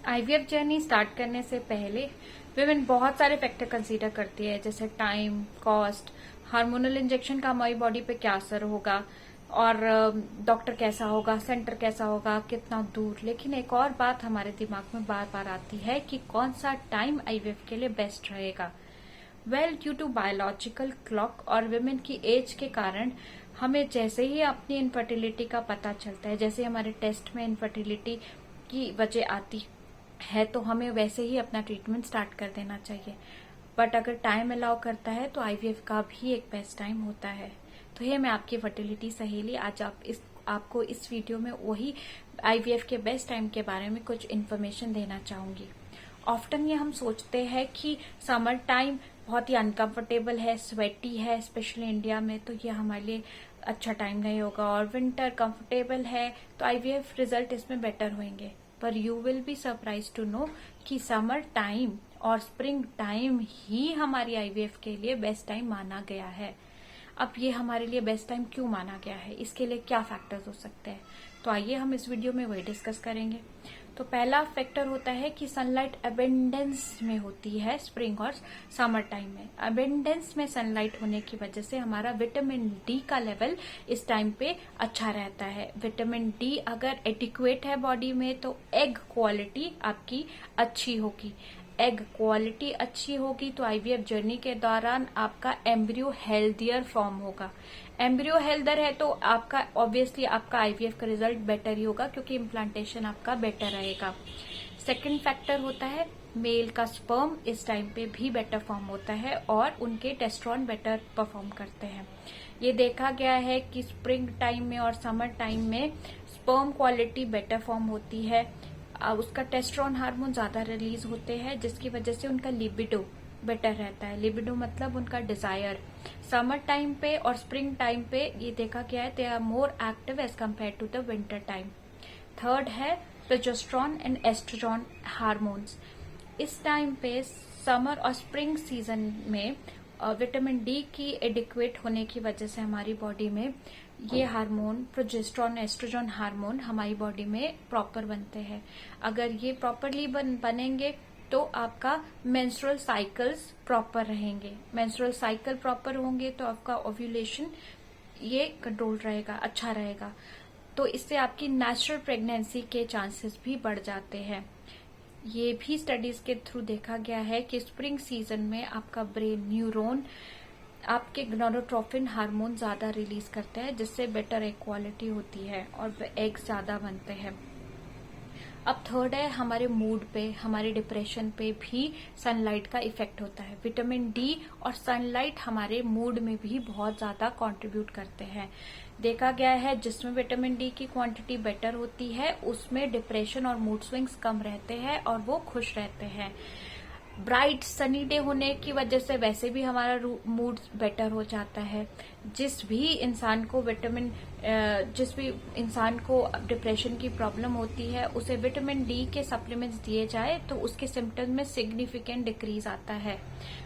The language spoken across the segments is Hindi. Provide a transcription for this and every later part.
आईवीएफ जर्नी स्टार्ट करने से पहले विमेन बहुत सारे फैक्टर कंसीडर करती है, जैसे टाइम, कॉस्ट, हार्मोनल इंजेक्शन का हमारी बॉडी पे क्या असर होगा, और डॉक्टर कैसा होगा, सेंटर कैसा होगा, कितना दूर। लेकिन एक और बात हमारे दिमाग में बार बार आती है कि कौन सा टाइम आईवीएफ के लिए बेस्ट रहेगा। ड्यू टू बायोलॉजिकल क्लॉक और विमेन की एज के कारण हमें जैसे ही अपनी इनफर्टिलिटी का पता चलता है, जैसे हमारे टेस्ट में इनफर्टिलिटी की वजह आती है, तो हमें वैसे ही अपना ट्रीटमेंट स्टार्ट कर देना चाहिए। बट अगर टाइम अलाउ करता है तो आईवीएफ का भी एक बेस्ट टाइम होता है। तो ये मैं आपकी फर्टिलिटी सहेली आज आपको इस वीडियो में वही आईवीएफ के बेस्ट टाइम के बारे में कुछ इन्फॉर्मेशन देना चाहूंगी। ऑफ्टन ये हम सोचते हैं कि समर टाइम बहुत ही अनकंफर्टेबल है, स्वेटी है, स्पेशली इंडिया में, तो ये हमारे लिए अच्छा टाइम नहीं होगा। और विंटर कंफर्टेबल है तो आईवीएफ रिजल्ट इसमें बेटर होंगे। पर you will be surprise to know कि समर टाइम और स्प्रिंग टाइम ही हमारी आईवीएफ के लिए बेस्ट टाइम माना गया है। अब ये हमारे लिए बेस्ट टाइम क्यों माना गया है, इसके लिए क्या फैक्टर्स हो सकते हैं, तो आइए हम इस वीडियो में वही डिस्कस करेंगे। तो पहला फैक्टर होता है कि सनलाइट अबेंडेंस में होती है स्प्रिंग और समर टाइम में। अबेंडेंस में सनलाइट होने की वजह से हमारा विटामिन डी का लेवल इस टाइम पे अच्छा रहता है। विटामिन डी अगर एडिक्वेट है बॉडी में तो एग क्वालिटी आपकी अच्छी होगी। एग क्वालिटी अच्छी होगी तो आईवीएफ जर्नी के दौरान आपका एम्ब्रियो हेल्दियर फॉर्म होगा। एम्ब्रियो हेल्दर है तो आपका ऑब्वियसली आपका आईवीएफ का रिजल्ट बेटर ही होगा, क्योंकि इम्प्लांटेशन आपका बेटर रहेगा। सेकंड फैक्टर होता है मेल का स्पर्म इस टाइम पे भी बेटर फॉर्म होता है और उनके टेस्ट्रॉन बेटर परफॉर्म करते हैं। ये देखा गया है कि स्प्रिंग टाइम में और समर टाइम में स्पर्म क्वालिटी बेटर फॉर्म होती है, उसका टेस्ट्रॉन हार्मोन ज्यादा रिलीज होते हैं, जिसकी वजह से उनका लिबिडो बेटर रहता है। लिबिडो मतलब उनका डिजायर। समर टाइम पे और स्प्रिंग टाइम पे ये देखा गया है they are more active as compare to the winter time. Third है प्रोजेस्टेरॉन एंड एस्ट्रोजन हार्मोन्स। इस टाइम पे समर और स्प्रिंग सीजन में विटामिन डी की एडिक्वेट होने की वजह से हमारी बॉडी में ये हार्मोन प्रोजेस्टेरॉन एस्ट्रोजन हार्मोन हमारी बॉडी में प्रॉपर बनते हैं। अगर ये प्रॉपरली बनेंगे तो आपका मेंस्ट्रुअल साइकिल्स प्रॉपर रहेंगे। मेंस्ट्रुअल साइकिल प्रॉपर होंगे तो आपका ओव्यूलेशन ये कंट्रोल रहेगा, अच्छा रहेगा। तो इससे आपकी नेचुरल प्रेगनेंसी के चांसेस भी बढ़ जाते हैं। ये भी स्टडीज के थ्रू देखा गया है कि स्प्रिंग सीजन में आपका ब्रेन न्यूरॉन आपके न्यूरोट्रोफिन हार्मोन ज्यादा रिलीज करते हैं, जिससे बेटर एग क्वालिटी होती है और एग्स ज्यादा बनते हैं। अब थर्ड है हमारे मूड पे, हमारे डिप्रेशन पे भी सनलाइट का इफेक्ट होता है। विटामिन डी और सनलाइट हमारे मूड में भी बहुत ज्यादा कंट्रीब्यूट करते हैं। देखा गया है जिसमें विटामिन डी की क्वांटिटी बेटर होती है उसमें डिप्रेशन और मूड स्विंग्स कम रहते हैं और वो खुश रहते हैं। ब्राइट सनी डे होने की वजह से वैसे भी हमारा मूड बेटर हो जाता है। जिस भी इंसान को डिप्रेशन की प्रॉब्लम होती है उसे विटामिन डी के सप्लीमेंट्स दिए जाए तो उसके सिम्टम्स में सिग्निफिकेंट डिक्रीज आता है।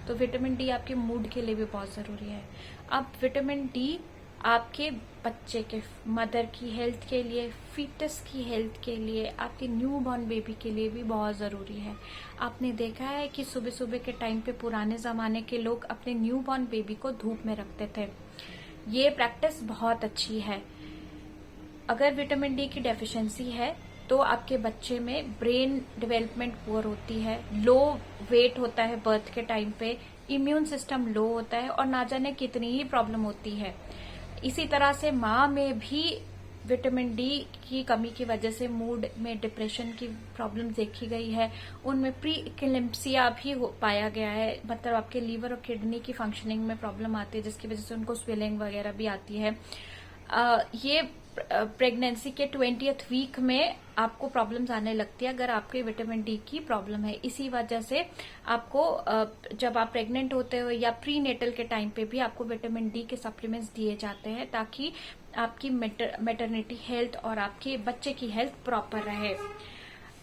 तो विटामिन डी आपके मूड के लिए भी बहुत जरूरी है। अब विटामिन डी आपके बच्चे के मदर की हेल्थ के लिए, फीटस की हेल्थ के लिए, आपके न्यू बॉर्न बेबी के लिए भी बहुत जरूरी है। आपने देखा है कि सुबह सुबह के टाइम पे पुराने जमाने के लोग अपने न्यू बॉर्न बेबी को धूप में रखते थे। ये प्रैक्टिस बहुत अच्छी है। अगर विटामिन डी की डेफिशिएंसी है तो आपके बच्चे में ब्रेन डेवलपमेंट पुअर होती है, लो वेट होता है बर्थ के टाइम पे, इम्यून सिस्टम लो होता है और ना जाने कितनी ही प्रॉब्लम होती है। इसी तरह से माँ में भी विटामिन डी की कमी की वजह से मूड में डिप्रेशन की प्रॉब्लम देखी गई है। उनमें प्री इक्लिम्पसिया भी पाया गया है, मतलब आपके लीवर और किडनी की फंक्शनिंग में प्रॉब्लम आती है, जिसकी वजह से उनको स्वेलिंग वगैरह भी आती है। ये प्रेगनेंसी के 20th वीक में आपको प्रॉब्लम्स आने लगती है अगर आपके विटामिन डी की प्रॉब्लम है। इसी वजह से आपको जब आप प्रेग्नेंट होते हो या प्री नेटल के टाइम पे भी आपको विटामिन डी के सप्लीमेंट्स दिए जाते हैं ताकि आपकी मैटरनिटी हेल्थ और आपके बच्चे की हेल्थ प्रॉपर रहे।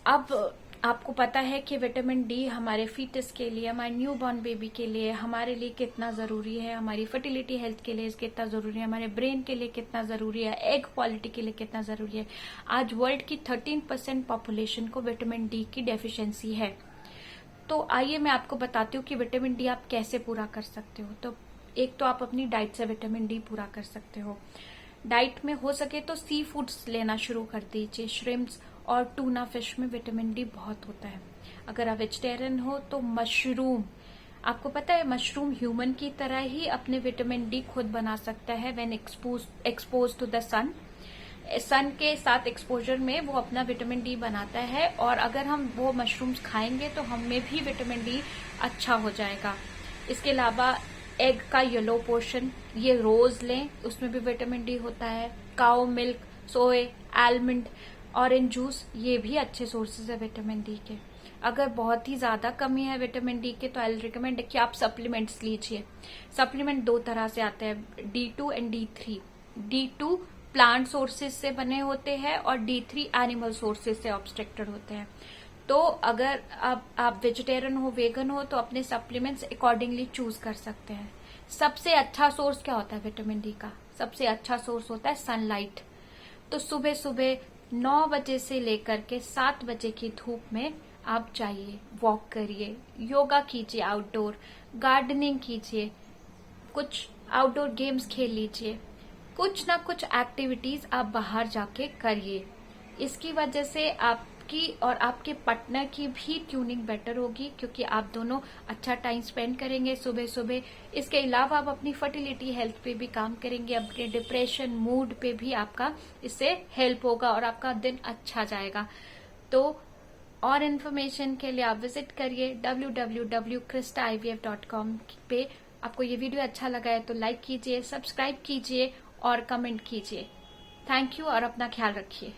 अब आपको पता है कि विटामिन डी हमारे फीटस के लिए, हमारे न्यूबॉर्न बेबी के लिए, हमारे लिए कितना जरूरी है, हमारी फर्टिलिटी हेल्थ के लिए कितना जरूरी है, हमारे ब्रेन के लिए कितना जरूरी है, एग क्वालिटी के लिए कितना जरूरी है। आज वर्ल्ड की 13% पॉपुलेशन को विटामिन डी की डेफिशिएंसी है। तो आइए मैं आपको बताती हूँ कि विटामिन डी आप कैसे पूरा कर सकते हो। तो एक तो आप अपनी डाइट से विटामिन डी पूरा कर सकते हो। डाइट में हो सके तो सी फूड्स लेना शुरू कर दीजिए। श्रिम्प्स और टूना फिश में विटामिन डी बहुत होता है। अगर आप वेजिटेरियन हो तो मशरूम, आपको पता है मशरूम ह्यूमन की तरह ही अपने विटामिन डी खुद बना सकता है व्हेन एक्सपोज टू द सन। सन के साथ एक्सपोजर में वो अपना विटामिन डी बनाता है, और अगर हम वो मशरूम्स खाएंगे तो हमें भी विटामिन डी अच्छा हो जाएगा। इसके अलावा एग का येलो पोर्शन, ये रोज लें, उसमें भी विटामिन डी होता है। काउ मिल्क, सोए, आलमंड, ऑरेंज जूस, ये भी अच्छे सोर्सेज है विटामिन डी के। अगर बहुत ही ज्यादा कमी है विटामिन डी के तो आई रिकमेंड कि आप सप्लीमेंट्स लीजिए। सप्लीमेंट दो तरह से आते हैं, D2 and D3। D2 plant sources से बने होते हैं और D3 एनिमल सोर्सेज से ऑब्स्ट्रक्टेड होते हैं। तो अगर आप वेजिटेरियन हो, वेगन हो, तो अपने सप्लीमेंट्स अकॉर्डिंगली चूज कर सकते हैं। सबसे अच्छा सोर्स क्या होता है विटामिन डी का? सबसे अच्छा सोर्स होता है सनलाइट। तो सुबह सुबह 9 बजे से लेकर के 7 बजे की धूप में आप जाइए, वॉक करिए, योगा कीजिए, आउटडोर गार्डनिंग कीजिए, कुछ आउटडोर गेम्स खेल लीजिए, कुछ ना कुछ एक्टिविटीज आप बाहर जाके करिए। इसकी वजह से आपकी और आपके पार्टनर की भी ट्यूनिंग बेटर होगी, क्योंकि आप दोनों अच्छा टाइम स्पेंड करेंगे सुबह सुबह। इसके अलावा आप अपनी फर्टिलिटी हेल्थ पे भी काम करेंगे, अपने डिप्रेशन, मूड पे भी आपका इससे हेल्प होगा और आपका दिन अच्छा जाएगा। तो और इन्फॉर्मेशन के लिए आप विजिट करिए www.kristaivf.com पे। आपको ये वीडियो अच्छा लगा है तो लाइक कीजिए, सब्सक्राइब कीजिए और कमेंट कीजिए। थैंक यू और अपना ख्याल रखिए।